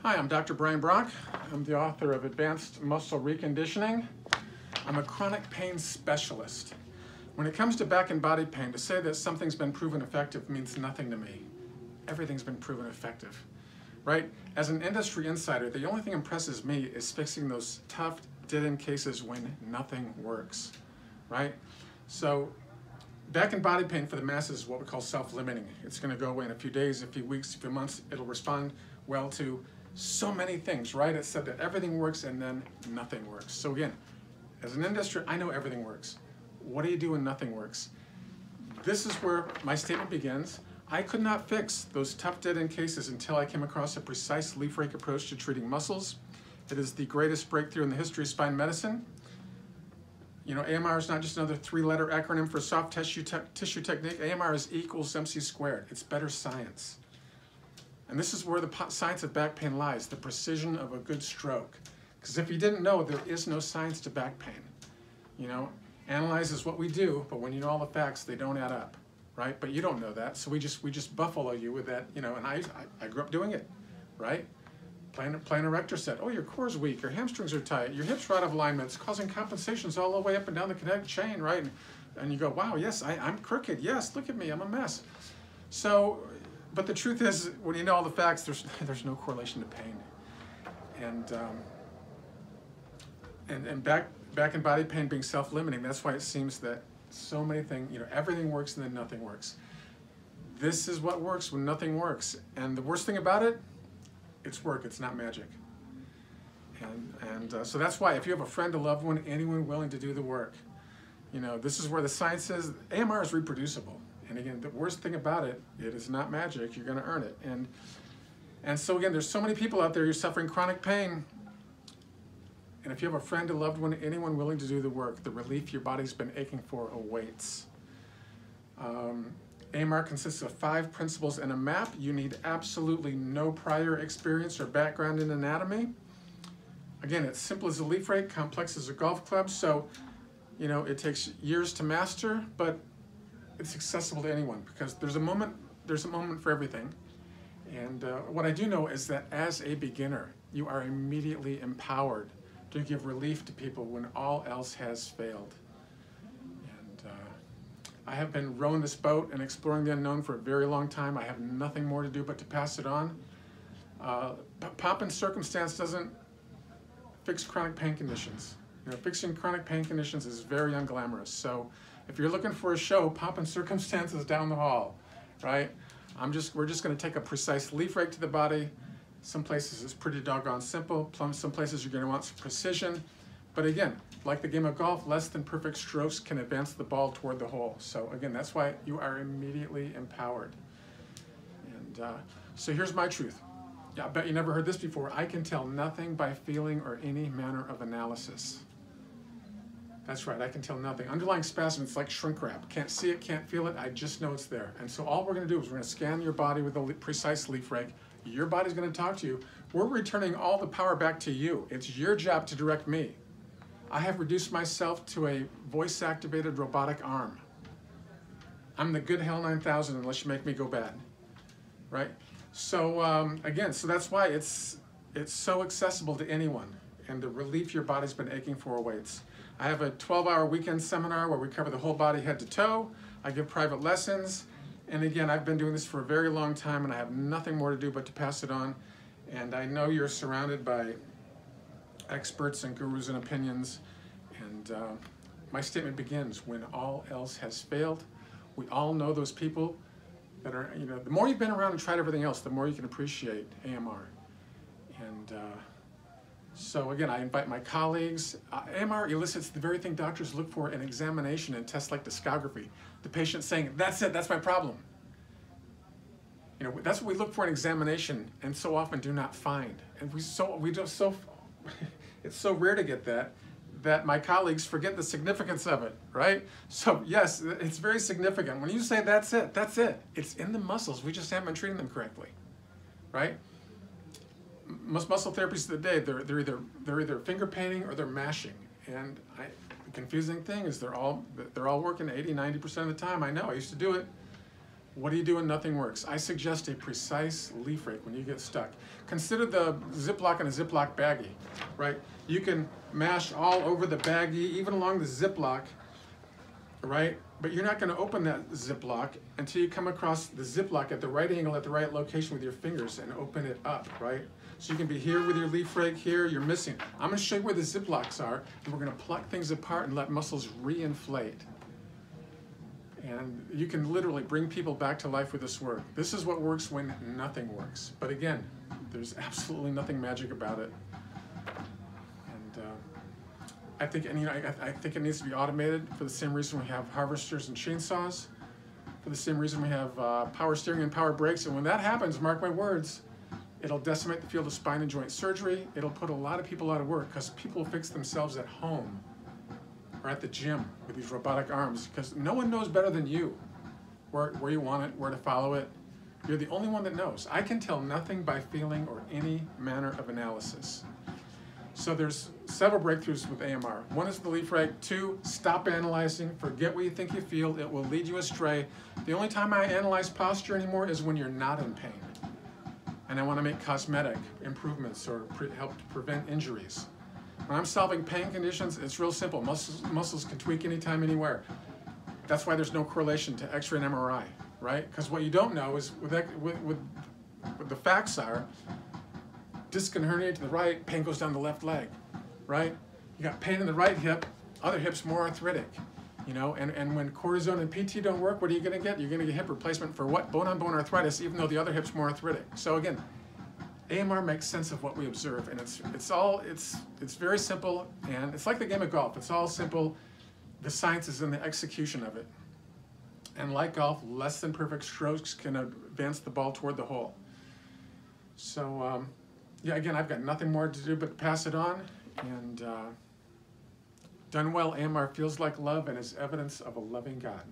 Hi, I'm Dr. Brian Brock. I'm the author of Advanced Muscle Reconditioning. I'm a chronic pain specialist. When it comes to back and body pain, to say that something's been proven effective means nothing to me. Everything's been proven effective, right? As an industry insider, the only thing that impresses me is fixing those tough, dead-end cases when nothing works, right? So back and body pain for the masses is what we call self-limiting. It's going to go away in a few days, a few weeks, a few months. It'll respond well to so many things, right? It's said that everything works and then nothing works. So again, as an industry, I know everything works. What do you do when nothing works? This is where my statement begins. I could not fix those tough dead-end cases until I came across a precise leaf rake approach to treating muscles. It is the greatest breakthrough in the history of spine medicine. You know, AMR is not just another three-letter acronym for soft tissue technique. AMR is E equals MC squared. It's better science. And this is where the science of back pain lies, the precision of a good stroke. Because if you didn't know, there is no science to back pain. You know, analyze is what we do, but when you know all the facts, they don't add up, right? But you don't know that, so we just buffalo you with that, you know, and I grew up doing it, right? Playing a rector set. Oh, your core's weak, your hamstrings are tight, your hips are out of alignment, it's causing compensations all the way up and down the kinetic chain, right? And you go, wow, yes, I'm crooked, yes, look at me, I'm a mess. So, but the truth is, when you know all the facts, there's no correlation to pain. And back and body pain being self-limiting, that's why it seems that so many things, you know, everything works and then nothing works. This is what works when nothing works. And the worst thing about it, it's work, it's not magic. So that's why if you have a friend, a loved one, anyone willing to do the work, you know, this is where the science is. AMR is reproducible. And again, the worst thing about it, it is not magic, you're gonna earn it. And so again, there's so many people out there, you're suffering chronic pain. And if you have a friend, a loved one, anyone willing to do the work, the relief your body's been aching for awaits. AMR consists of 5 principles and a map. You need absolutely no prior experience or background in anatomy. Again, it's simple as a leaf rake, complex as a golf club. So, you know, it takes years to master, but it's accessible to anyone because there's a moment for everything. And what I do know is that as a beginner, you are immediately empowered to give relief to people when all else has failed. And I have been rowing this boat and exploring the unknown for a very long time. I have nothing more to do but to pass it on. Pomp and circumstance doesn't fix chronic pain conditions. You know, fixing chronic pain conditions is very unglamorous. So if you're looking for a show, pomp and circumstance is down the hall, right? We're just going to take a precise leaf rake to the body. Some places it's pretty doggone simple. Some places you're going to want some precision. But again, like the game of golf, less than perfect strokes can advance the ball toward the hole. So again, that's why you are immediately empowered. And so here's my truth. Yeah, I bet you never heard this before. I can tell nothing by feeling or any manner of analysis. That's right, I can tell nothing. Underlying spasm, it's like shrink wrap. Can't see it, can't feel it, I just know it's there. And so all we're gonna do is we're gonna scan your body with a precise leaf rake. Your body's gonna talk to you. We're returning all the power back to you. It's your job to direct me. I have reduced myself to a voice-activated robotic arm. I'm the good hell 9000 unless you make me go bad, right? So again, so that's why it's so accessible to anyone, and the relief your body's been aching for awaits. I have a 12-hour weekend seminar where we cover the whole body head to toe. I give private lessons. And again, I've been doing this for a very long time and I have nothing more to do but to pass it on. And I know you're surrounded by experts and gurus and opinions. And my statement begins, when all else has failed. We all know those people that are, you know, the more you've been around and tried everything else, the more you can appreciate AMR. And so again, I invite my colleagues. AMR elicits the very thing doctors look for in examination and tests like discography. The patient saying, that's it, that's my problem. You know, that's what we look for in examination and so often do not find. And it's so rare to get that my colleagues forget the significance of it, right? So yes, it's very significant. When you say that's it, that's it. It's in the muscles, we just haven't been treating them correctly, right? Most muscle therapies of the day, they're either finger painting or they're mashing. And the confusing thing is they're all working 80–90% of the time. I know, I used to do it. What do you do when nothing works? I suggest a precise leaf rake when you get stuck. Consider the Ziploc in a Ziploc baggie, right? You can mash all over the baggie, even along the Ziploc, right? But you're not going to open that Ziploc until you come across the Ziploc at the right angle, at the right location with your fingers and open it up, right? So you can be here with your leaf rake here, you're missing. I'm going to show you where the Ziplocs are, and we're going to pluck things apart and let muscles re-inflate. And you can literally bring people back to life with this work. This is what works when nothing works. But again, there's absolutely nothing magic about it. And I think it needs to be automated for the same reason we have harvesters and chainsaws, for the same reason we have power steering and power brakes. And when that happens, mark my words, it'll decimate the field of spine and joint surgery. It'll put a lot of people out of work because people fix themselves at home or at the gym with these robotic arms, because no one knows better than you where you want it, where to follow it. You're the only one that knows. I can tell nothing by feeling or any manner of analysis. So there's several breakthroughs with AMR. One is the leaf rake. 2, stop analyzing. Forget what you think you feel. It will lead you astray. The only time I analyze posture anymore is when you're not in pain and I want to make cosmetic improvements or help to prevent injuries. When I'm solving pain conditions, it's real simple. Muscles can tweak anytime, anywhere. That's why there's no correlation to X-ray and MRI, right? Because what you don't know is, what the facts are, disc can herniate to the right, pain goes down the left leg, right? You got pain in the right hip, other hip's more arthritic, you know? And when cortisone and PT don't work, what are you gonna get? You're gonna get hip replacement for what? Bone-on-bone arthritis, even though the other hip's more arthritic. So again, AMR makes sense of what we observe, and it's very simple, and it's like the game of golf. It's all simple. The science is in the execution of it. And like golf, less than perfect strokes can advance the ball toward the hole. So yeah, again, I've got nothing more to do but pass it on. And done well, AMR feels like love and is evidence of a loving God.